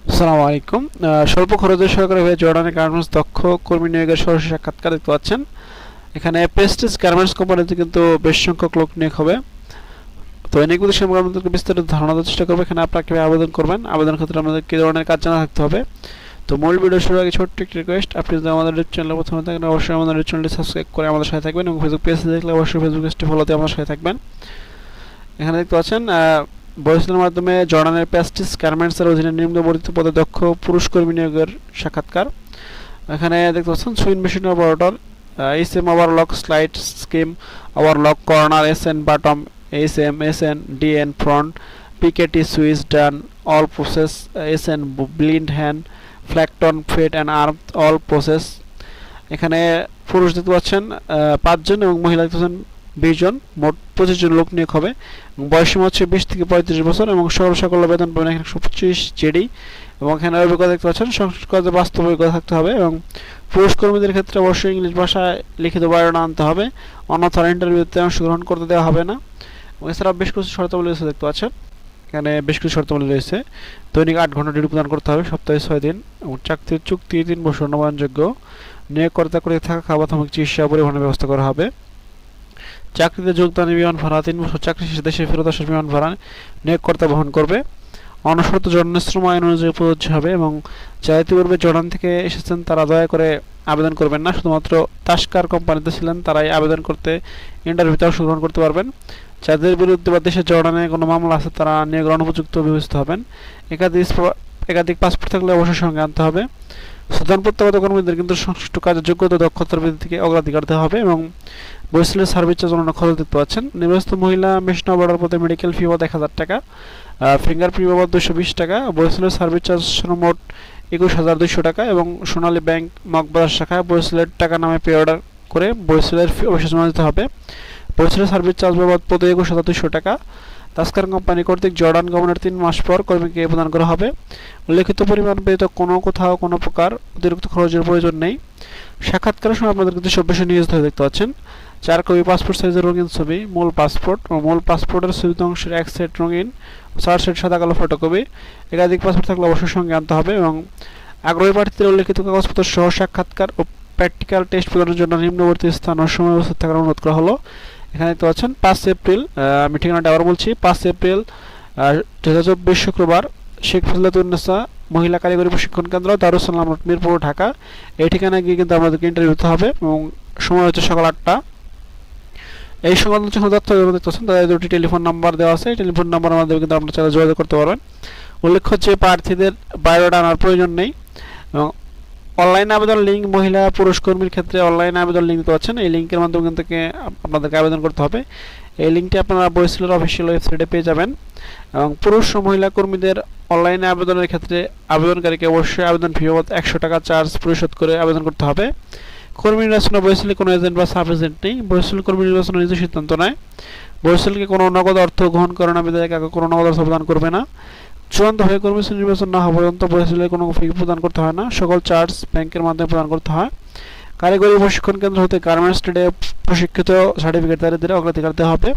আসসালামু আলাইকুম। স্বল্প খরচে সহকারী হয়ে জর্ডানের গার্মেন্টস দক্ষ কর্মী নিয়োগের সরাসরি সাক্ষাৎকার দেখতে পাচ্ছেন। এখানে প্রেস্টিজ গার্মেন্টস কোম্পানিতে কিন্তু বেশ সংখ্যক লোক নিয়োগ হবে। তো এই নিয়োগ সম্পর্কে আমাদেরকে বিস্তারিত ধারণা দেওয়ার চেষ্টা করবো। এখানে আপনারা কীভাবে আবেদন করবেন, আবেদন ক্ষেত্রে আমাদের কী ধরনের কাজ জানা থাকতে হবে। তো মূল ভিডিও শুরু আগে ছোট্ট একটি রিকোয়েস্ট, আপনি যদি আমাদের ইউটিউব চ্যানেলে প্রথমে থাকেন অবশ্যই আমাদের ইউটিউব চ্যানেলটি সাবস্ক্রাইব করে আমাদের সাথে থাকবেন এবং ফেসবুক পেজে দেখলে অবশ্যই ফেসবুক পেজটি ফলোতে আমাদের সাথে থাকবেন। এখানে দেখতে পাচ্ছেন বয়সের মাধ্যমে জর্ডানের প্রেস্টিজ গার্মেন্টসের অধীনে নিম্নবর্ণিত পদে দক্ষ পুরুষ কর্মী নিয়োগের সাক্ষাৎকার। এখানে দেখতে পাচ্ছেন sewing machine operator, SM overlock slide স্কিম overlock corner SN bottom SM SN DN front পিকেটি সুইচ ডান all process SN blind hand ফ্ল্যাকটন ফেট অ্যান্ড আর্ম অল প্রসেস। এখানে পুরুষ দেখতে পাচ্ছেন 5 জন এবং মহিলা দেখতে পাচ্ছেন 20 জন, মোট 25 জন লোক নিয়োগ হবে। বয়সীমা হচ্ছে 20 থেকে 35 বছর এবং সকল বেতন পাবেন এখানে 125 জেডি এবং এখানে অভিজ্ঞতা দেখতে পাচ্ছেন সংস্কৃত বাস্তব অভিজ্ঞতা থাকতে হবে এবং পুরুষ কর্মীদের ক্ষেত্রে অবশ্যই ইংলিশ ভাষায় লিখিত বায়না আনতে হবে, অন্যথায় ইন্টারভিউতে অংশগ্রহণ করতে দেওয়া হবে না। এবং এছাড়া বেশ কিছু শর্তাবলী রয়েছে দেখতে পাচ্ছেন, এখানে বেশ কিছু শর্তাবলী রয়েছে। দৈনিক 8 ঘন্টা ডিউটি প্রদান করতে হবে, সপ্তাহে 6 দিন এবং চাকরির চুক্তি 3 বছর নবায়নযোগ্য। নিয়োগকর্তা করে থাকা খাবার চিকিৎসা পরিবহনের ব্যবস্থা করা হবে। চাকরিতে যোগদানের বিমান ভাড়া 3 বছর চাকরি শেষে দেশে ফেরত আসার বিমান ভাড়া নিয়োগকর্তা বহন করবে। অনশর্ত জর্ডানের শ্রম আইন অনুযায়ী প্রযোজ্য হবে এবং যারা ইতিপূর্বে জর্ডান থেকে এসেছেন তারা দয়া করে আবেদন করবেন না, শুধুমাত্র তাস্কার কোম্পানিতে ছিলেন তারাই আবেদন করতে ইন্টারভিউতে অংশগ্রহণ করতে পারবেন। যাদের বিরুদ্ধে বা দেশের জর্ডানে কোনো মামলা আছে তারা নিয়োগের অনুপযুক্ত বিবেচিত হবেন। একাধিক পাসপোর্ট থাকলে অবশ্যই সঙ্গে আনতে হবে। সাধারণ প্রত্যাগত কর্মীদের কিন্তু সংশ্লিষ্ট কাজের যোগ্যতা দক্ষতার ভিত্তিতে অগ্রাধিকার দেওয়া হবে এবং বয়সের সার্ভিস চার্জ অন্যান্য খরচ দেখতে পাচ্ছেন। নির্বাচিত মহিলা মেশিন অপারেটর পদে মেডিকেল ফি বাবদ 1000 টাকা, ফিঙ্গার ফি বাবদ 220 টাকা, বয়সের সার্ভিস চার্জ মোট 21200 টাকা এবং সোনালী ব্যাংক মগবাজার শাখায় বয়সের টাকা নামে পে অর্ডার করে বয়সের ফি অবশ্যই জমা দিতে হবে। বয়সের সার্ভিস চার্জ বাবদ পদে 21200 টাকা তাস্কার কোম্পানি কর্তৃক জর্ডান গমনের 3 মাস পর কর্মীকে প্রদান করা হবে। উল্লেখিত পরিমাণ ব্যতীত কোথাও কোনো প্রকার অতিরিক্ত খরচের প্রয়োজন নেই। সাক্ষাৎকারের সময় আপনাদের কিন্তু সব বিষয় নিয়োজিত হয়ে দেখতে পাচ্ছেন। 4 কপি পাসপোর্ট সাইজের রঙিন ছবি, মূল পাসপোর্ট ও মূল পাসপোর্টের ছবিত অংশের 1 সেট রঙিন, 4 সেট সাদা কালো ফটোকপি। একাধিক পাসপোর্ট থাকলে অবশ্যই সঙ্গে আনতে হবে এবং আগ্রহী প্রার্থীদের উল্লেখিত কাগজপত্র সহ সাক্ষাৎকার ও প্র্যাকটিক্যাল টেস্ট প্রদানের জন্য নিম্নবর্তী স্থান ও সময় উপস্থিত থাকার অনুরোধ করা হলো। এখানে দেখতে পাচ্ছেন 5 এপ্রিল, আমি ঠিকানাটা আবার বলছি, 5 এপ্রিল 2024 শুক্রবার, শেখ ফজলাতুন্নেসা মহিলা কারিগরি প্রশিক্ষণ কেন্দ্র, দারুস সালাম রোড, মিরপুর, ঢাকা। এই ঠিকানায় গিয়ে কিন্তু আমাদেরকে ইন্টারভিউ দিতে হবে এবং সময় হচ্ছে সকাল 8টা। এই সংক্রান্ত যখন তথ্য দেখতে পাচ্ছেন তাদের 2টি টেলিফোন নাম্বার দেওয়া আছে, এই টেলিফোন নাম্বার আমাদের কিন্তু আপনারা চাইলে যোগাযোগ করতে পারবেন। উল্লেখ্য হচ্ছে প্রার্থীদের বায়োডাটা আনার প্রয়োজন নেই এবং অনলাইন আবেদন লিঙ্ক মহিলা পুরুষ কর্মীর ক্ষেত্রে অনলাইন আবেদন লিঙ্ক দিতে পাচ্ছেন, এই লিঙ্কের মাধ্যমে থেকে আপনাদেরকে আবেদন করতে হবে। এই লিঙ্কটি আপনারা বয়সের অফিসিয়াল ওয়েবসাইটে পেয়ে যাবেন এবং পুরুষ ও মহিলা কর্মীদের অনলাইনে আবেদনের ক্ষেত্রে আবেদনকারীকে অবশ্যই আবেদন ফি বাবদ 100 টাকা চার্জ পরিশোধ করে আবেদন করতে হবে। কর্মী নির্বাচনে বয়সের কোনো এজেন্ট বা সাব এজেন্ট নেই। বয়সের কর্মী নির্বাচনে নিজে সিদ্ধান্ত নেয়। বয়সেলকে কোনো নগদ অর্থ গ্রহণ করে না, বিধায়ক কোনো নগদ অর্থ প্রদান করবে না। চূড়ান্ত হয়ে কর্মী নির্বাচন না হওয়া পর্যন্ত বয়সেলের কোনো ফি প্রদান করতে হয় না, সকল চার্জ ব্যাংকের মাধ্যমে প্রদান করতে হয়। কারিগরি প্রশিক্ষণ কেন্দ্র হতে গার্মেন্টস ট্রেডে প্রশিক্ষিত সার্টিফিকেটধারীদের অগ্রাধিকার দেওয়া হবে।